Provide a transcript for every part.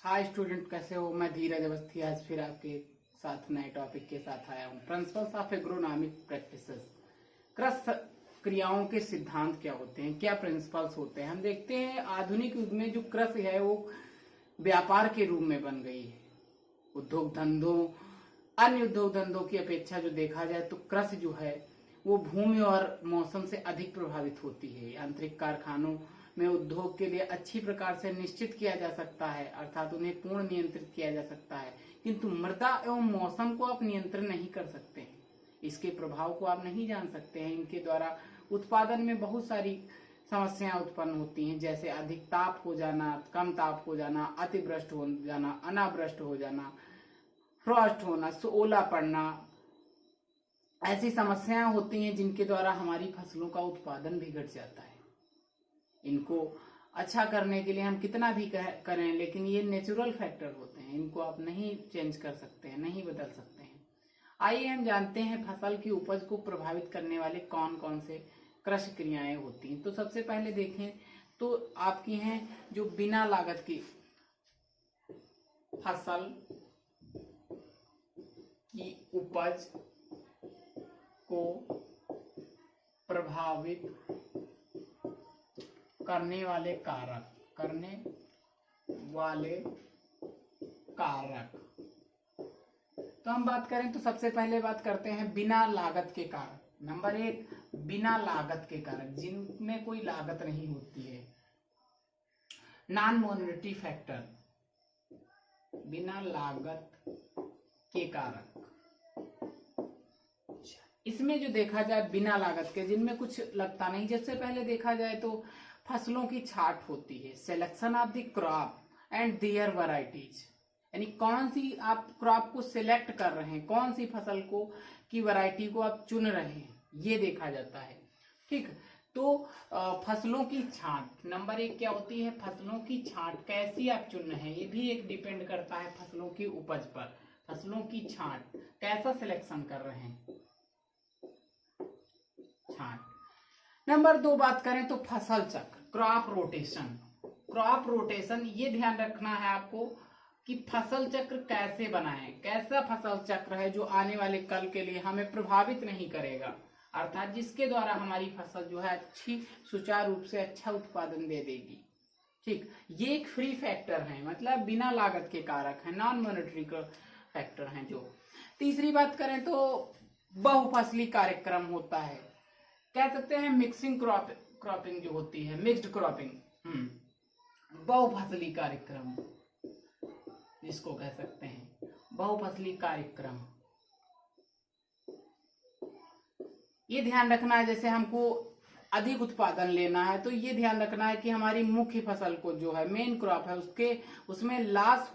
Hi student, कैसे हो? मैं धीरज अवस्थी आज फिर आपके साथ नए टॉपिक के साथ आया हूँ। Principles of agronomic practices. कृषि क्रियाओं के सिद्धांत क्या होते हैं, क्या प्रिंसिपल्स होते हैं? हम देखते हैं आधुनिक युग में जो कृषि है वो व्यापार के रूप में बन गई है। उद्योग धंधों, अन्य उद्योग धंधों की अपेक्षा जो देखा जाए तो कृषि जो है वो भूमि और मौसम से अधिक प्रभावित होती है। यांत्रिक कारखानों में उद्योग के लिए अच्छी प्रकार से निश्चित किया जा सकता है, अर्थात उन्हें पूर्ण नियंत्रित किया जा सकता है, किंतु मृदा एवं मौसम को आप नियंत्रण नहीं कर सकते हैं। इसके प्रभाव को आप नहीं जान सकते हैं। इनके द्वारा उत्पादन में बहुत सारी समस्याएं उत्पन्न होती हैं, जैसे अधिक ताप हो जाना, कम ताप हो जाना, अतिवृष्ट हो जाना, अनावृष्ट हो जाना, फ्रॉस्ट होना, ओला पड़ना। ऐसी समस्याएं होती हैं जिनके द्वारा हमारी फसलों का उत्पादन भी घट जाता है। इनको अच्छा करने के लिए हम कितना भी करें, लेकिन ये नेचुरल फैक्टर होते हैं, इनको आप नहीं चेंज कर सकते हैं, नहीं बदल सकते हैं। आइए हम जानते हैं फसल की उपज को प्रभावित करने वाले कौन कौन से कृषि क्रियाएं होती हैं। तो सबसे पहले देखें तो आपकी हैं जो बिना लागत की फसल की उपज को प्रभावित करने वाले कारक। तो हम बात करें तो सबसे पहले बात करते हैं बिना लागत के कारक। नंबर 1, बिना लागत के कारक, जिनमें कोई लागत नहीं होती है। नॉन मॉनेटरी फैक्टर, बिना लागत के कारक। इसमें जो देखा जाए बिना लागत के, जिनमें कुछ लगता नहीं, जैसे पहले देखा जाए तो फसलों की छांट होती है, selection of the crop and their varieties, यानी कौन सी आप क्रॉप को सिलेक्ट कर रहे हैं, कौन सी फसल को की वैरायटी को आप चुन रहे हैं, ये देखा जाता है। ठीक, तो फसलों की छांट नंबर 1 क्या होती है? फसलों की छांट कैसी आप चुन रहे हैं, ये भी एक डिपेंड करता है फसलों की उपज पर। फसलों की छांट कैसा सिलेक्शन कर रहे हैं, छांट। नंबर 2 बात करें तो फसल चक्र, क्रॉप रोटेशन। क्रॉप रोटेशन ये ध्यान रखना है आपको कि फसल चक्र कैसे बनाएं, कैसा फसल चक्र है जो आने वाले कल के लिए हमें प्रभावित नहीं करेगा, अर्थात जिसके द्वारा हमारी फसल जो है अच्छी सुचारू रूप से अच्छा उत्पादन दे देगी। ठीक, ये एक फ्री फैक्टर है, मतलब बिना लागत के कारक है, नॉन मॉनेटरी फैक्टर हैं जो। तीसरी बात करें तो बहुफसली कार्यक्रम होता है, कह सकते हैं मिक्सिंग क्रॉपिंग जो होती है, मिक्स्ड क्रॉपिंग, बहुफसली कार्यक्रम जिसको कह सकते हैं, बहुफसली कार्यक्रम। ये ध्यान रखना है, जैसे हमको अधिक उत्पादन लेना है तो ये ध्यान रखना है कि हमारी मुख्य फसल को जो है मेन क्रॉप है उसमें लॉस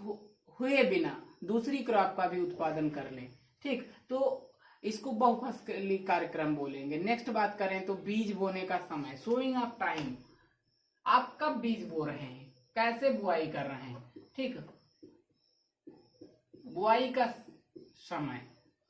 हुए बिना दूसरी क्रॉप का भी उत्पादन कर लें। ठीक, तो इसको बहुफसली कार्यक्रम बोलेंगे। नेक्स्ट बात करें तो बीज बोने का समय, सोइंग ऑफ टाइम। आप कब बीज बो रहे हैं, कैसे बुआई कर रहे हैं। ठीक, बुआई का समय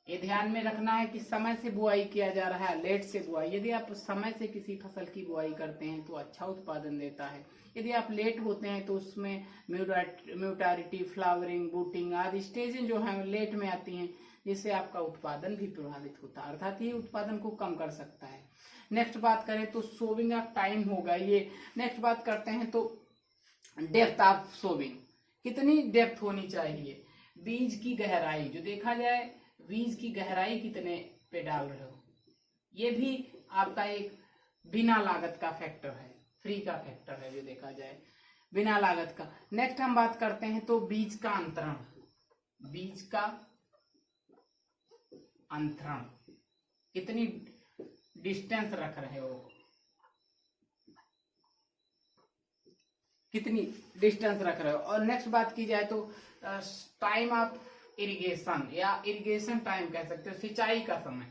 ये ध्यान में रखना है कि समय से बुआई किया जा रहा है, लेट से बुआई। यदि आप समय से किसी फसल की बुआई करते हैं तो अच्छा उत्पादन देता है, यदि आप लेट होते हैं तो उसमें म्यूटारिटी, फ्लावरिंग, बूटिंग आदि स्टेजें जो हैं लेट में आती हैं, जिससे आपका उत्पादन भी प्रभावित होता है, अर्थात ये उत्पादन को कम कर सकता है। नेक्स्ट बात करें तो सोविंग ऑफ टाइम होगा ये। नेक्स्ट बात करते हैं तो डेप्थ ऑफ सोविंग, कितनी डेप्थ होनी चाहिए, बीज की गहराई, जो देखा जाए बीज की गहराई कितने पे डाल रहे हो, ये भी आपका एक बिना लागत का फैक्टर है, फ्री का फैक्टर है जो देखा जाए बिना लागत का। नेक्स्ट हम बात करते हैं तो बीज का अंतरण, बीज का अंतरण, कितनी डिस्टेंस रख रहे हो, कितनी डिस्टेंस रख रहे हो। और नेक्स्ट बात की जाए तो टाइम ऑफ इरिगेशन या इरिगेशन टाइम कह सकते हो, सिंचाई का समय,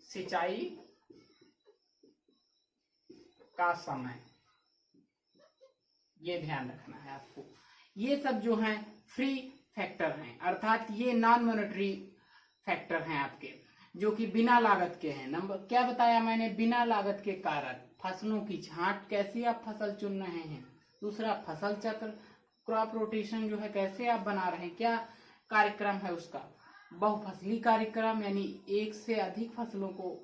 सिंचाई का समय, ये ध्यान रखना है आपको। ये सब जो हैं फ्री फैक्टर हैं, अर्थात ये नॉन मॉनेटरी फैक्टर हैं आपके, जो कि बिना लागत के हैं। नंबर क्या बताया मैंने, बिना लागत के कारक, फसलों की छांट, कैसी आप फसल चुन रहे हैं। दूसरा फसल चक्र, क्रॉप रोटेशन जो है कैसे आप बना रहे हैं, क्या कार्यक्रम है उसका? बहुफसली कार्यक्रम, यानी एक से अधिक फसलों को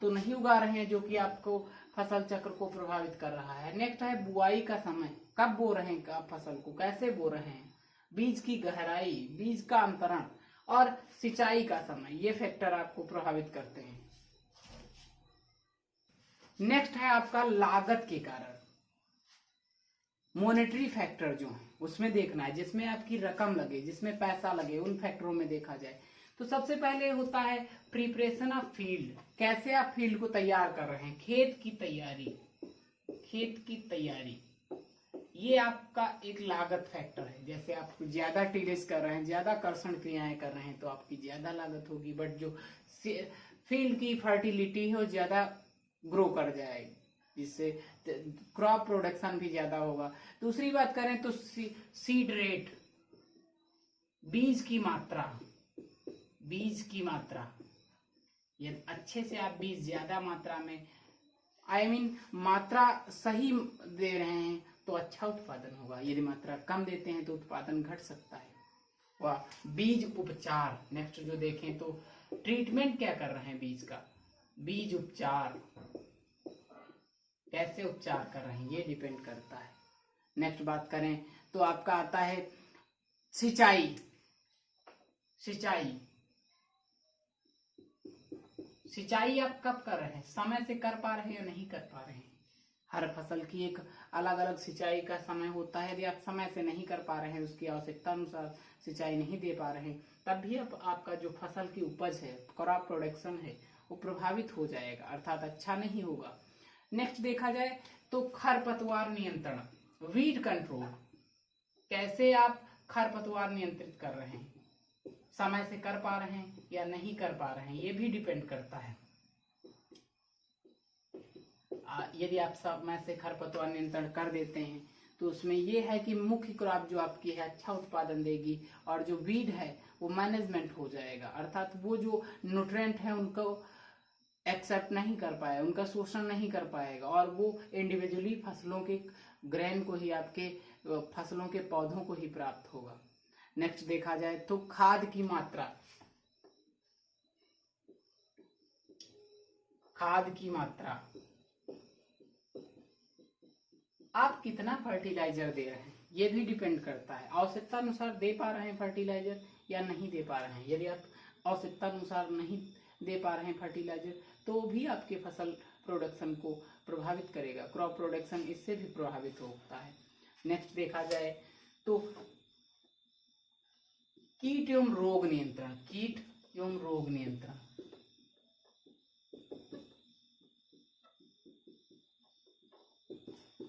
तो नहीं उगा रहे हैं जो कि आपको फसल चक्र को प्रभावित कर रहा है। नेक्स्ट है बुआई का समय, कब बो रहे हैं आप फसल को, कैसे बो रहे हैं, बीज की गहराई, बीज का अंतरण और सिंचाई का समय, ये फैक्टर आपको प्रभावित करते हैं। नेक्स्ट है आपका लागत के कारण, मॉनेटरी फैक्टर जो है उसमें देखना है, जिसमें आपकी रकम लगे, जिसमें पैसा लगे, उन फैक्टरों में देखा जाए। तो सबसे पहले होता है प्रिपरेशन ऑफ फील्ड, कैसे आप फील्ड को तैयार कर रहे हैं, खेत की तैयारी, खेत की तैयारी, ये आपका एक लागत फैक्टर है। जैसे आप ज्यादा टिलेज कर रहे हैं, ज्यादा कर्षण क्रियाएं कर रहे हैं तो आपकी ज्यादा लागत होगी, बट जो फील्ड की फर्टिलिटी है वो ज्यादा ग्रो कर जाएगी, जिससे क्रॉप प्रोडक्शन भी ज्यादा होगा। दूसरी बात करें तो सीड रेट, बीज की मात्रा, बीज की मात्रा, ये अच्छे से आप बीज ज्यादा मात्रा में, मात्रा सही दे रहे हैं तो अच्छा उत्पादन होगा, यदि मात्रा कम देते हैं तो उत्पादन घट सकता है। वाह, बीज उपचार, नेक्स्ट जो देखें तो ट्रीटमेंट क्या कर रहे हैं बीज का, बीज उपचार, कैसे उपचार कर रहे हैं ये डिपेंड करता है। नेक्स्ट बात करें तो आपका आता है सिंचाई, सिंचाई, सिंचाई आप कब कर रहे हैं, समय से कर पा रहे हैं या नहीं कर पा रहे हैं। हर फसल की एक अलग अलग सिंचाई का समय होता है, यदि आप समय से नहीं कर पा रहे हैं, उसकी आवश्यकता अनुसार सिंचाई नहीं दे पा रहे हैं, तब भी आपका जो फसल की उपज है, क्रॉप प्रोडक्शन है, वो प्रभावित हो जाएगा, अर्थात अच्छा नहीं होगा। नेक्स्ट देखा जाए तो खरपतवार नियंत्रण, वीड कंट्रोल, कैसे आप खरपतवार नियंत्रित कर रहे हैं, समय से कर पा रहे हैं या नहीं कर पा रहे हैं, ये भी डिपेंड करता है। यदि आप समय से खरपतवार नियंत्रण कर देते हैं तो उसमें ये है कि मुख्य क्रॉप जो आपकी है अच्छा उत्पादन देगी, और जो वीड है वो मैनेजमेंट हो जाएगा, अर्थात वो जो न्यूट्रिएंट है उनको एक्सेप्ट नहीं कर पाएगा, उनका शोषण नहीं कर पाएगा, और वो इंडिविजुअली फसलों के ग्रेन को ही, आपके फसलों के पौधों को ही प्राप्त होगा। नेक्स्ट देखा जाए तो खाद की मात्रा, खाद की मात्रा, आप कितना फर्टिलाइजर दे रहे हैं ये भी डिपेंड करता है, आवश्यकता अनुसार दे पा रहे हैं फर्टिलाइजर या नहीं दे पा रहे हैं। यदि आप आवश्यकता अनुसार नहीं दे पा रहे हैं फर्टिलाइजर तो भी आपके फसल प्रोडक्शन को प्रभावित करेगा, क्रॉप प्रोडक्शन इससे भी प्रभावित होता है। नेक्स्ट देखा जाए तो कीट एवं रोग नियंत्रण, कीट एवं रोग नियंत्रण,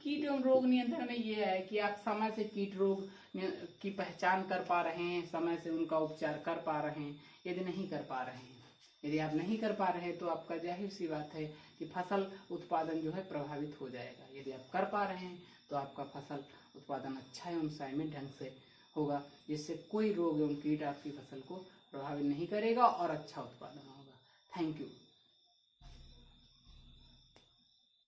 कीट एवं रोग नियंत्रण में यह है कि आप समय से कीट रोग की पहचान कर पा रहे हैं, समय से उनका उपचार कर पा रहे हैं। यदि नहीं कर पा रहे हैं, यदि आप नहीं कर पा रहे हैं तो आपका जाहिर सी बात है कि फसल उत्पादन जो है प्रभावित हो जाएगा। यदि आप कर पा रहे हैं तो आपका फसल उत्पादन अच्छा एवं संयमित ढंग से होगा, जिससे कोई रोग एवं कीट आपकी फसल को प्रभावित नहीं करेगा और अच्छा उत्पादन होगा। Thank you.